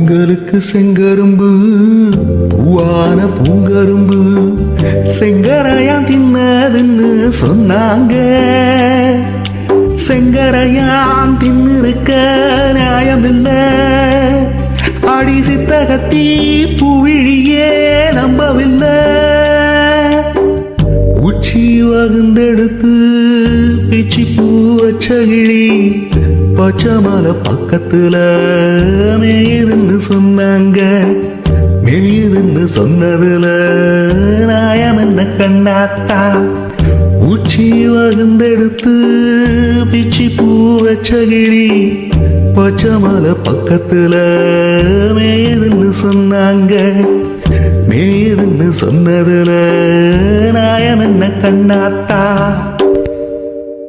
பொங்கலுக்கு செங்கரும்பு பூவான பூங்கரும்பு செங்கரையான் தின்னதுன்னு சொன்னாங்க. செங்கரையான் தின்னிருக்க நியாயமில்ல. அடி சித்தகத்தி பூவிழியே நம்பவில்லை. உச்சி வகுந்தெடுத்து பிச்சி பூ வச்ச கிளி பச்சை மலை பக்கத்துல மேயுதுன்னு சொன்னாங்க. மேயுதுன்னு சொன்னதுல நாயம் என்ன கண்ணாத்தா. உச்சி வகுந்தெடுத்து பிச்சி பூ வச்ச கிளி பச்சை மலை பக்கத்துல மேயுதுன்னு சொன்னாங்க. மேயுதுன்னு சொன்னதுல நாயம் என்ன கண்ணாத்தா.